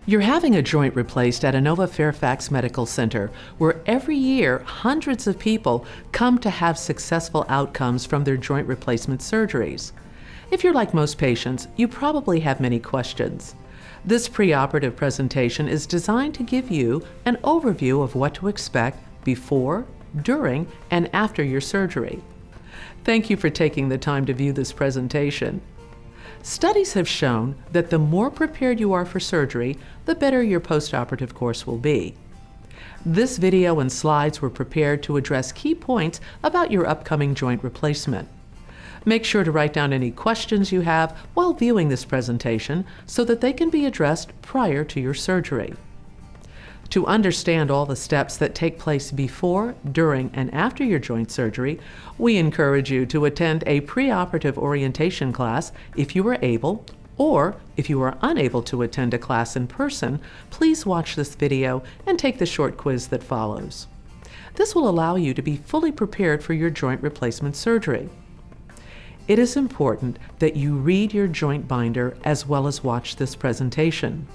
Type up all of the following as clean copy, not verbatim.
You're having a joint replaced at Inova Fairfax Medical Center, where every year hundreds of people come to have successful outcomes from their joint replacement surgeries. If you're like most patients, you probably have many questions. This preoperative presentation is designed to give you an overview of what to expect before, during, and after your surgery. Thank you for taking the time to view this presentation. Studies have shown that the more prepared you are for surgery, the better your postoperative course will be. This video and slides were prepared to address key points about your upcoming joint replacement. Make sure to write down any questions you have while viewing this presentation so that they can be addressed prior to your surgery. To understand all the steps that take place before, during, and after your joint surgery, we encourage you to attend a preoperative orientation class if you are able, or if you are unable to attend a class in person, please watch this video and take the short quiz that follows. This will allow you to be fully prepared for your joint replacement surgery. It is important that you read your joint binder as well as watch this presentation.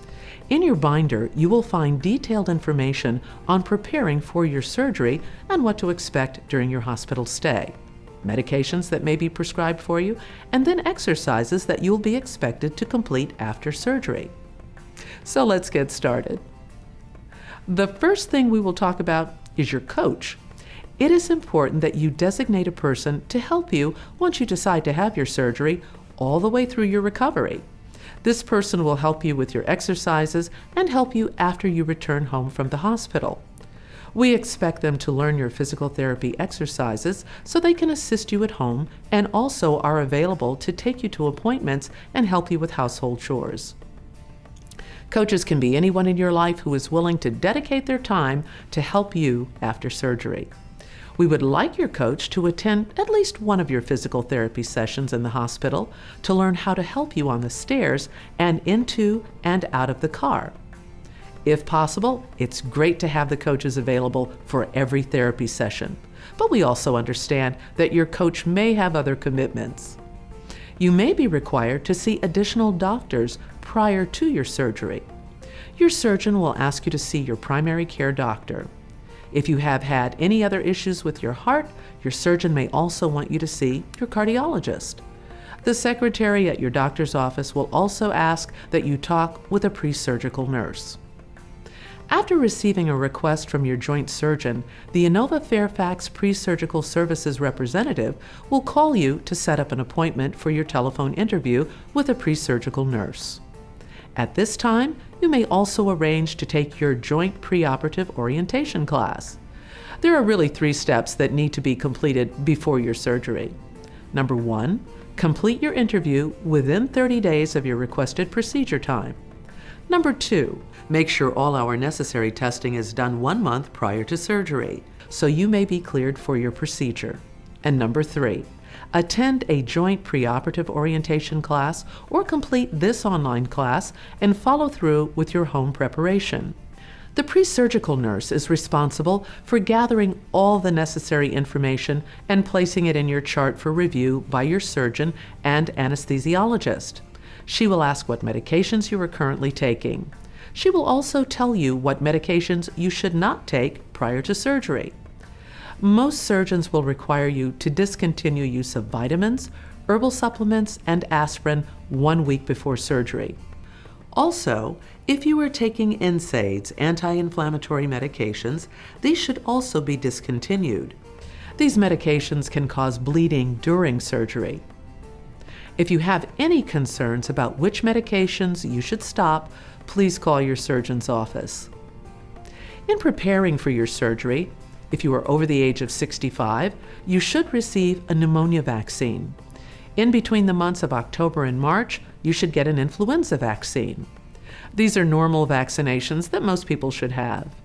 In your binder, you will find detailed information on preparing for your surgery and what to expect during your hospital stay, medications that may be prescribed for you, and then exercises that you'll be expected to complete after surgery. So let's get started. The first thing we will talk about is your coach. It is important that you designate a person to help you once you decide to have your surgery all the way through your recovery. This person will help you with your exercises and help you after you return home from the hospital. We expect them to learn your physical therapy exercises so they can assist you at home and also are available to take you to appointments and help you with household chores. Coaches can be anyone in your life who is willing to dedicate their time to help you after surgery. We would like your coach to attend at least one of your physical therapy sessions in the hospital to learn how to help you on the stairs and into and out of the car. If possible, it's great to have the coaches available for every therapy session, but we also understand that your coach may have other commitments. You may be required to see additional doctors prior to your surgery. Your surgeon will ask you to see your primary care doctor. If you have had any other issues with your heart, your surgeon may also want you to see your cardiologist. The secretary at your doctor's office will also ask that you talk with a pre-surgical nurse. After receiving a request from your joint surgeon, the Inova Fairfax Pre-Surgical Services representative will call you to set up an appointment for your telephone interview with a pre-surgical nurse. At this time, you may also arrange to take your joint preoperative orientation class. There are really 3 steps that need to be completed before your surgery. Number 1, complete your interview within 30 days of your requested procedure time. Number 2, make sure all our necessary testing is done 1 month prior to surgery, so you may be cleared for your procedure. And number 3, attend a joint preoperative orientation class or complete this online class and follow through with your home preparation. The pre-surgical nurse is responsible for gathering all the necessary information and placing it in your chart for review by your surgeon and anesthesiologist. She will ask what medications you are currently taking. She will also tell you what medications you should not take prior to surgery. Most surgeons will require you to discontinue use of vitamins, herbal supplements, and aspirin 1 week before surgery. Also, if you are taking NSAIDs, anti-inflammatory medications, these should also be discontinued. These medications can cause bleeding during surgery. If you have any concerns about which medications you should stop, please call your surgeon's office. In preparing for your surgery, if you are over the age of 65, you should receive a pneumonia vaccine. In between the months of October and March, you should get an influenza vaccine. These are normal vaccinations that most people should have.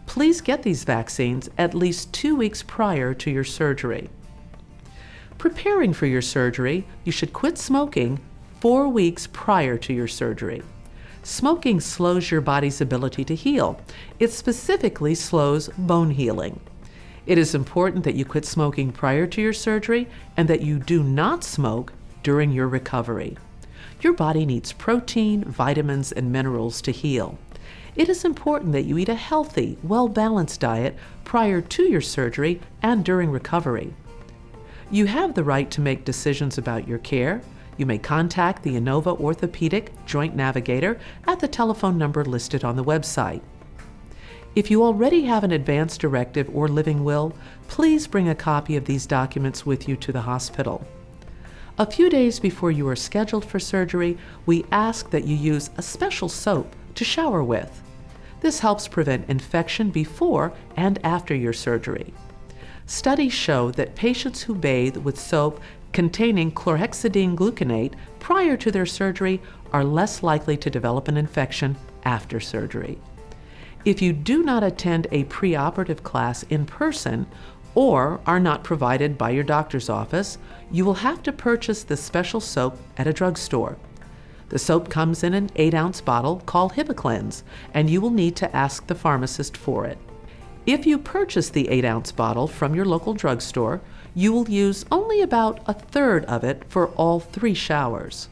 Please get these vaccines at least 2 weeks prior to your surgery. Preparing for your surgery, you should quit smoking 4 weeks prior to your surgery. Smoking slows your body's ability to heal. It specifically slows bone healing. It is important that you quit smoking prior to your surgery and that you do not smoke during your recovery. Your body needs protein, vitamins, and minerals to heal. It is important that you eat a healthy, well-balanced diet prior to your surgery and during recovery. You have the right to make decisions about your care. You may contact the Inova Orthopedic Joint Navigator at the telephone number listed on the website. If you already have an advance directive or living will, please bring a copy of these documents with you to the hospital. A few days before you are scheduled for surgery, we ask that you use a special soap to shower with. This helps prevent infection before and after your surgery. Studies show that patients who bathe with soap containing chlorhexidine gluconate prior to their surgery are less likely to develop an infection after surgery. If you do not attend a preoperative class in person or are not provided by your doctor's office, you will have to purchase the special soap at a drugstore. The soap comes in an 8-ounce bottle called HipaCleanse, and you will need to ask the pharmacist for it. If you purchase the 8-ounce bottle from your local drugstore, you will use only about a third of it for all 3 showers.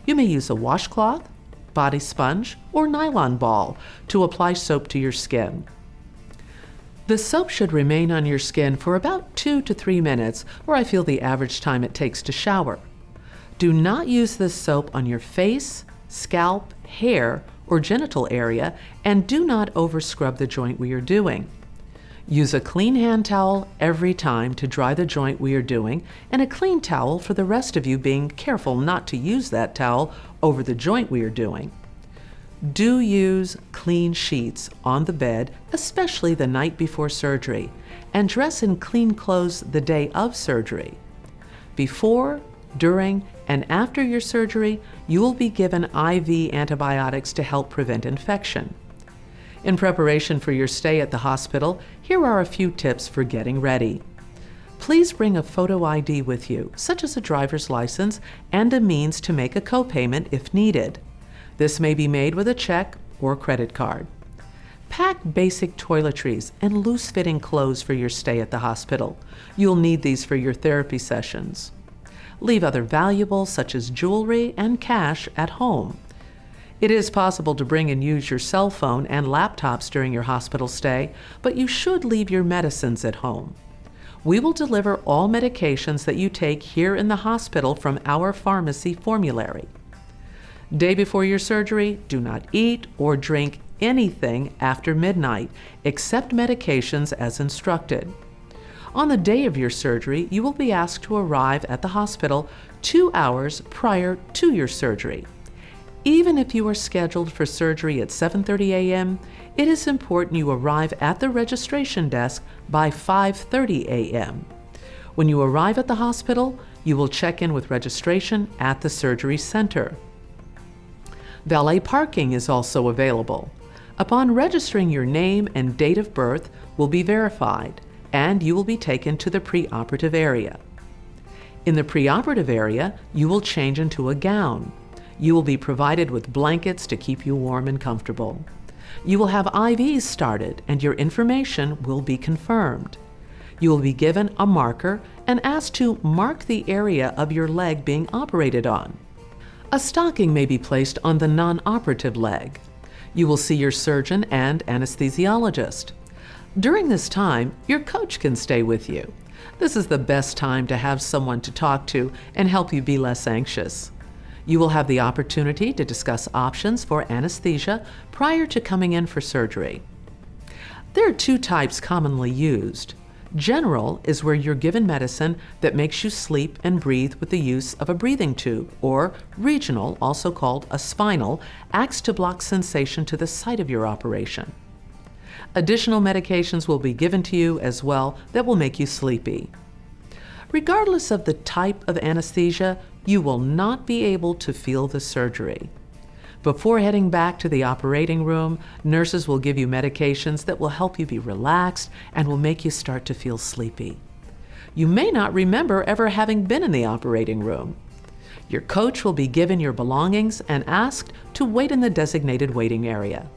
You may use a washcloth, body sponge, or nylon ball to apply soap to your skin. The soap should remain on your skin for about 2 to 3 minutes, or I feel the average time it takes to shower. Do not use this soap on your face, scalp, hair, or genital area, and do not overscrub the joint we are doing. Use a clean hand towel every time to dry the joint we are doing, and a clean towel for the rest of you, being careful not to use that towel over the joint we are doing. Do use clean sheets on the bed, especially the night before surgery, and dress in clean clothes the day of surgery. Before, during, and after your surgery, you will be given IV antibiotics to help prevent infection. In preparation for your stay at the hospital, here are a few tips for getting ready. Please bring a photo ID with you, such as a driver's license and a means to make a copayment if needed. This may be made with a check or credit card. Pack basic toiletries and loose-fitting clothes for your stay at the hospital. You'll need these for your therapy sessions. Leave other valuables such as jewelry and cash at home. It is possible to bring and use your cell phone and laptops during your hospital stay, but you should leave your medicines at home. We will deliver all medications that you take here in the hospital from our pharmacy formulary. Day before your surgery, do not eat or drink anything after midnight, except medications as instructed. On the day of your surgery, you will be asked to arrive at the hospital 2 hours prior to your surgery. Even if you are scheduled for surgery at 7:30 a.m., it is important you arrive at the registration desk by 5:30 a.m. When you arrive at the hospital, you will check in with registration at the surgery center. Valet parking is also available. Upon registering, your name and date of birth will be verified, and you will be taken to the preoperative area. In the preoperative area, you will change into a gown. You will be provided with blankets to keep you warm and comfortable. You will have IVs started, and your information will be confirmed. You will be given a marker and asked to mark the area of your leg being operated on. A stocking may be placed on the non-operative leg. You will see your surgeon and anesthesiologist. During this time, your coach can stay with you. This is the best time to have someone to talk to and help you be less anxious. You will have the opportunity to discuss options for anesthesia prior to coming in for surgery. There are 2 types commonly used. General is where you're given medicine that makes you sleep and breathe with the use of a breathing tube, or regional, also called a spinal, acts to block sensation to the site of your operation. Additional medications will be given to you as well that will make you sleepy. Regardless of the type of anesthesia, you will not be able to feel the surgery. Before heading back to the operating room, nurses will give you medications that will help you be relaxed and will make you start to feel sleepy. You may not remember ever having been in the operating room. Your coach will be given your belongings and asked to wait in the designated waiting area.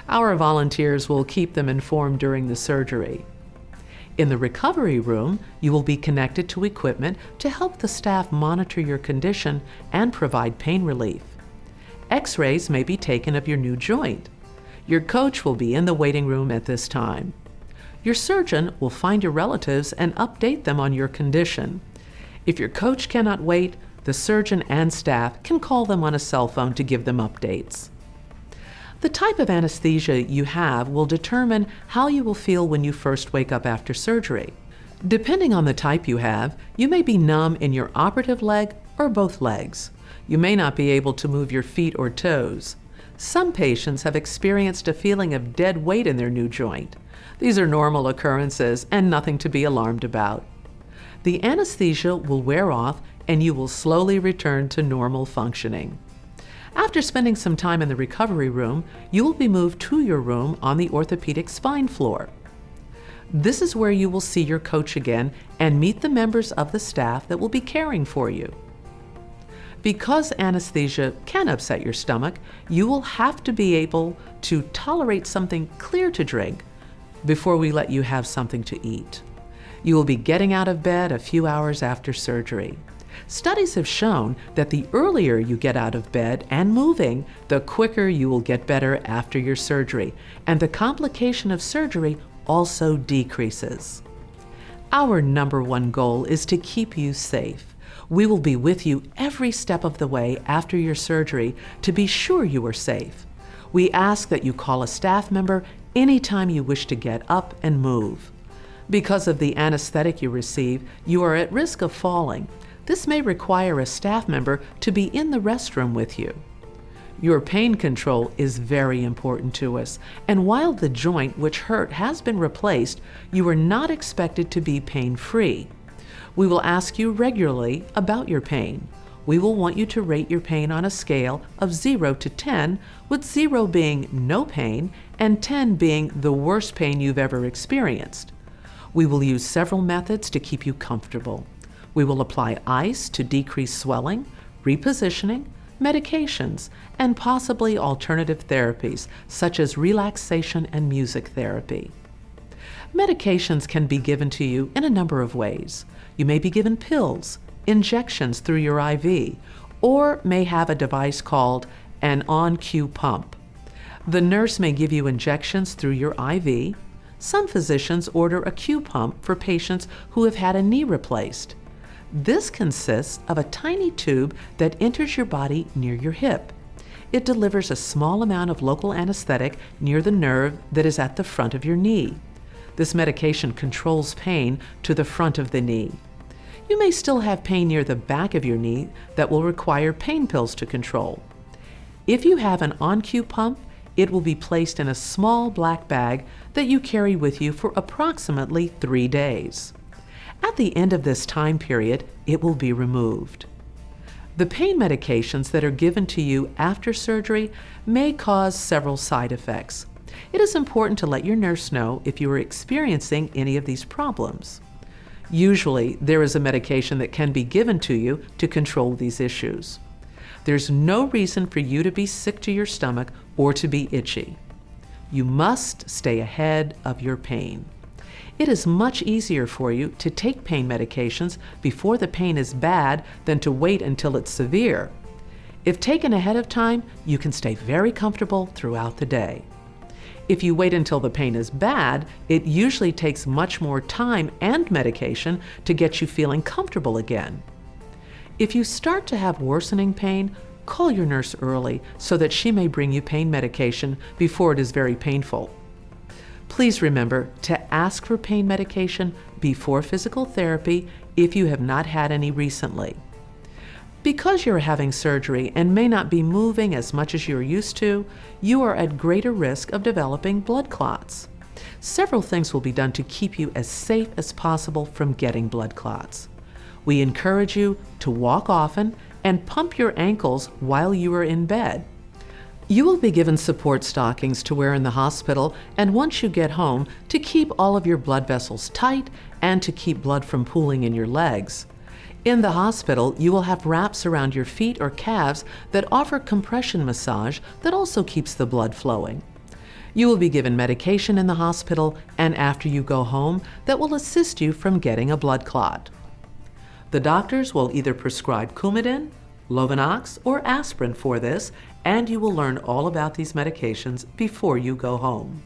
Our volunteers will keep them informed during the surgery. In the recovery room, you will be connected to equipment to help the staff monitor your condition and provide pain relief. X-rays may be taken of your new joint. Your coach will be in the waiting room at this time. Your surgeon will find your relatives and update them on your condition. If your coach cannot wait, the surgeon and staff can call them on a cell phone to give them updates. The type of anesthesia you have will determine how you will feel when you first wake up after surgery. Depending on the type you have, you may be numb in your operative leg or both legs. You may not be able to move your feet or toes. Some patients have experienced a feeling of dead weight in their new joint. These are normal occurrences and nothing to be alarmed about. The anesthesia will wear off and you will slowly return to normal functioning. After spending some time in the recovery room, you will be moved to your room on the orthopedic spine floor. This is where you will see your coach again and meet the members of the staff that will be caring for you. Because anesthesia can upset your stomach, you will have to be able to tolerate something clear to drink before we let you have something to eat. You will be getting out of bed a few hours after surgery. Studies have shown that the earlier you get out of bed and moving, the quicker you will get better after your surgery, and the complication of surgery also decreases. Our number one goal is to keep you safe. We will be with you every step of the way after your surgery to be sure you are safe. We ask that you call a staff member anytime you wish to get up and move. Because of the anesthetic you receive, you are at risk of falling. This may require a staff member to be in the restroom with you. Your pain control is very important to us, and while the joint which hurt has been replaced, you are not expected to be pain-free. We will ask you regularly about your pain. We will want you to rate your pain on a scale of 0 to 10, with 0 being no pain and 10 being the worst pain you've ever experienced. We will use several methods to keep you comfortable. We will apply ice to decrease swelling, repositioning, medications, and possibly alternative therapies such as relaxation and music therapy. Medications can be given to you in a number of ways. You may be given pills, injections through your IV, or may have a device called an on-cue pump. The nurse may give you injections through your IV. Some physicians order a Q pump for patients who have had a knee replaced. This consists of a tiny tube that enters your body near your hip. It delivers a small amount of local anesthetic near the nerve that is at the front of your knee. This medication controls pain to the front of the knee. You may still have pain near the back of your knee that will require pain pills to control. If you have an on-cue pump, it will be placed in a small black bag that you carry with you for approximately 3 days. At the end of this time period, it will be removed. The pain medications that are given to you after surgery may cause several side effects. It is important to let your nurse know if you are experiencing any of these problems. Usually, there is a medication that can be given to you to control these issues. There's no reason for you to be sick to your stomach or to be itchy. You must stay ahead of your pain. It is much easier for you to take pain medications before the pain is bad than to wait until it's severe. If taken ahead of time, you can stay very comfortable throughout the day. If you wait until the pain is bad, it usually takes much more time and medication to get you feeling comfortable again. If you start to have worsening pain, call your nurse early so that she may bring you pain medication before it is very painful. Please remember to ask for pain medication before physical therapy if you have not had any recently. Because you're having surgery and may not be moving as much as you're used to, you are at greater risk of developing blood clots. Several things will be done to keep you as safe as possible from getting blood clots. We encourage you to walk often and pump your ankles while you are in bed. You will be given support stockings to wear in the hospital and once you get home to keep all of your blood vessels tight and to keep blood from pooling in your legs. In the hospital, you will have wraps around your feet or calves that offer compression massage that also keeps the blood flowing. You will be given medication in the hospital and after you go home that will assist you from getting a blood clot. The doctors will either prescribe Coumadin, Lovenox, or aspirin for this, and you will learn all about these medications before you go home.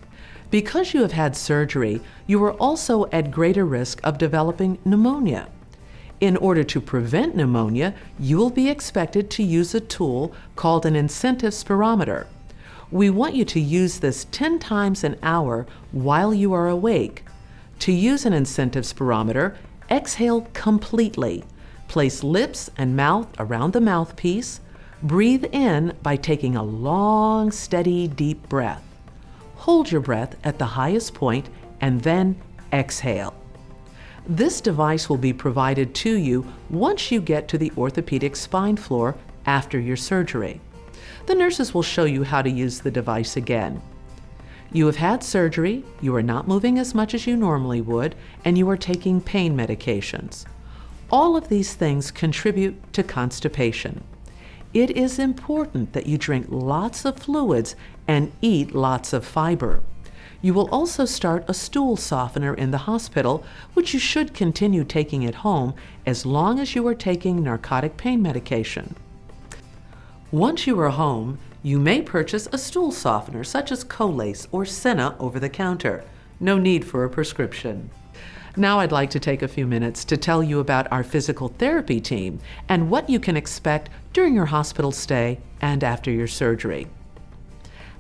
Because you have had surgery, you are also at greater risk of developing pneumonia. In order to prevent pneumonia, you will be expected to use a tool called an incentive spirometer. We want you to use this 10 times an hour while you are awake. To use an incentive spirometer, exhale completely. Place lips and mouth around the mouthpiece. Breathe in by taking a long, steady, deep breath. Hold your breath at the highest point and then exhale. This device will be provided to you once you get to the orthopedic spine floor after your surgery. The nurses will show you how to use the device again. You have had surgery, you are not moving as much as you normally would, and you are taking pain medications. All of these things contribute to constipation. It is important that you drink lots of fluids and eat lots of fiber. You will also start a stool softener in the hospital, which you should continue taking at home as long as you are taking narcotic pain medication. Once you are home, you may purchase a stool softener such as Colace or Senna over the counter. No need for a prescription. Now I'd like to take a few minutes to tell you about our physical therapy team and what you can expect during your hospital stay and after your surgery.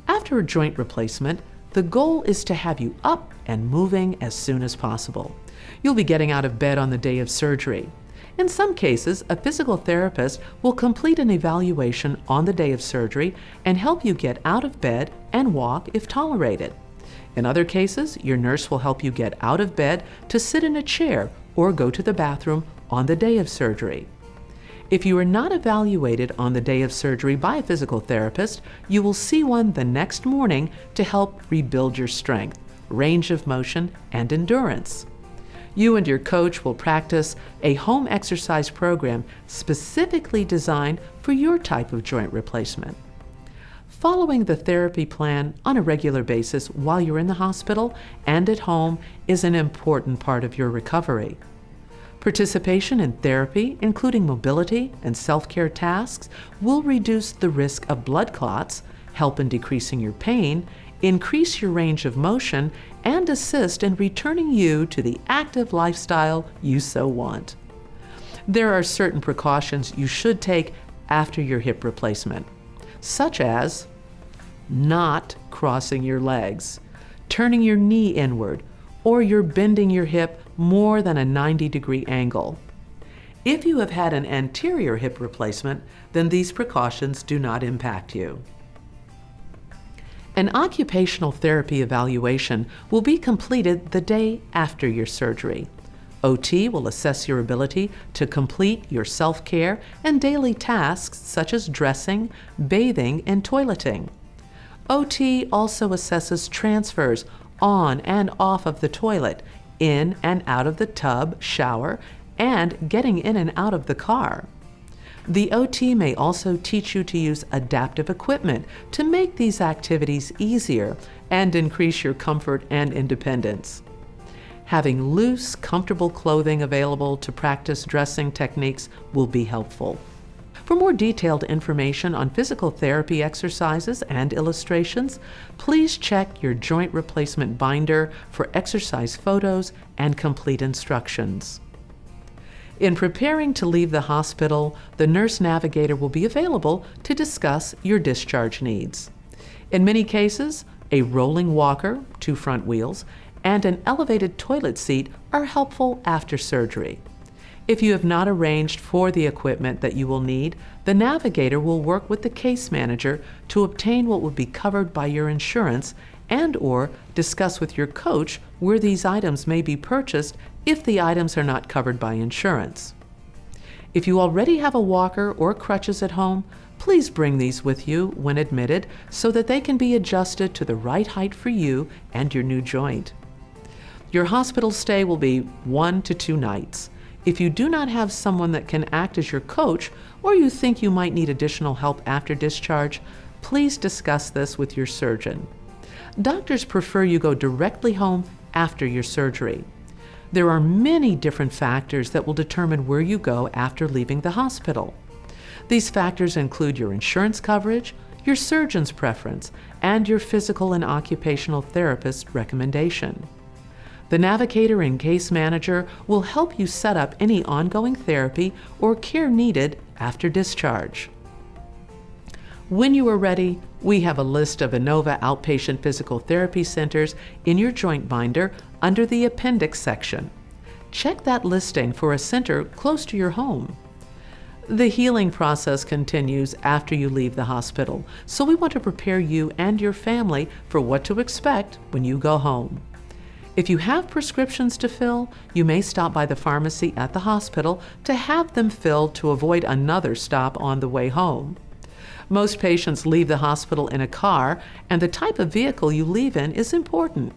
After a joint replacement, the goal is to have you up and moving as soon as possible. You'll be getting out of bed on the day of surgery. In some cases, a physical therapist will complete an evaluation on the day of surgery and help you get out of bed and walk if tolerated. In other cases, your nurse will help you get out of bed to sit in a chair or go to the bathroom on the day of surgery. If you are not evaluated on the day of surgery by a physical therapist, you will see one the next morning to help rebuild your strength, range of motion, and endurance. You and your coach will practice a home exercise program specifically designed for your type of joint replacement. Following the therapy plan on a regular basis while you're in the hospital and at home is an important part of your recovery. Participation in therapy, including mobility and self-care tasks, will reduce the risk of blood clots, help in decreasing your pain, increase your range of motion, and assist in returning you to the active lifestyle you so want. There are certain precautions you should take after your hip replacement, such as not crossing your legs, turning your knee inward, or you're bending your hip more than a 90-degree angle. If you have had an anterior hip replacement, then these precautions do not impact you. An occupational therapy evaluation will be completed the day after your surgery. OT will assess your ability to complete your self-care and daily tasks such as dressing, bathing, and toileting. OT also assesses transfers on and off of the toilet, in and out of the tub, shower, and getting in and out of the car. The OT may also teach you to use adaptive equipment to make these activities easier and increase your comfort and independence. Having loose, comfortable clothing available to practice dressing techniques will be helpful. For more detailed information on physical therapy exercises and illustrations, please check your joint replacement binder for exercise photos and complete instructions. In preparing to leave the hospital, the nurse navigator will be available to discuss your discharge needs. In many cases, a rolling walker, 2 front wheels, and an elevated toilet seat are helpful after surgery. If you have not arranged for the equipment that you will need, the navigator will work with the case manager to obtain what will be covered by your insurance and/or discuss with your coach where these items may be purchased if the items are not covered by insurance. If you already have a walker or crutches at home, please bring these with you when admitted so that they can be adjusted to the right height for you and your new joint. Your hospital stay will be 1 to 2 nights. If you do not have someone that can act as your coach, or you think you might need additional help after discharge, please discuss this with your surgeon. Doctors prefer you go directly home after your surgery. There are many different factors that will determine where you go after leaving the hospital. These factors include your insurance coverage, your surgeon's preference, and your physical and occupational therapist's recommendation. The navigator and case manager will help you set up any ongoing therapy or care needed after discharge. When you are ready, we have a list of Inova outpatient physical therapy centers in your joint binder under the appendix section. Check that listing for a center close to your home. The healing process continues after you leave the hospital, so we want to prepare you and your family for what to expect when you go home. If you have prescriptions to fill, you may stop by the pharmacy at the hospital to have them filled to avoid another stop on the way home. Most patients leave the hospital in a car, and the type of vehicle you leave in is important.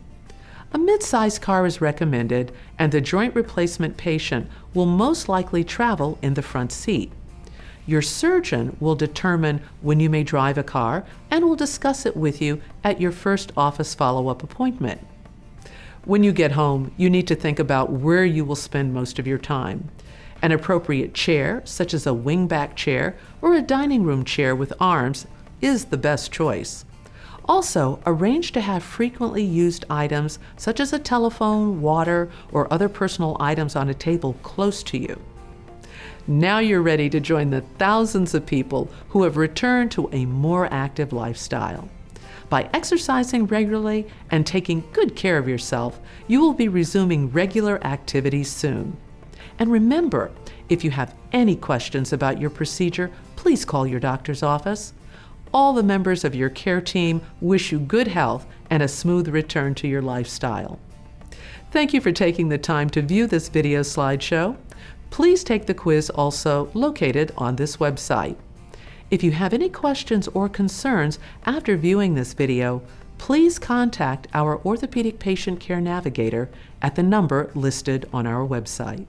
A mid-sized car is recommended, and the joint replacement patient will most likely travel in the front seat. Your surgeon will determine when you may drive a car and will discuss it with you at your first office follow-up appointment. When you get home, you need to think about where you will spend most of your time. An appropriate chair, such as a wingback chair or a dining room chair with arms, is the best choice. Also, arrange to have frequently used items such as a telephone, water, or other personal items on a table close to you. Now you're ready to join the thousands of people who have returned to a more active lifestyle. By exercising regularly and taking good care of yourself, you will be resuming regular activities soon. And remember, if you have any questions about your procedure, please call your doctor's office. All the members of your care team wish you good health and a smooth return to your lifestyle. Thank you for taking the time to view this video slideshow. Please take the quiz also located on this website. If you have any questions or concerns after viewing this video, please contact our orthopedic patient care navigator at the number listed on our website.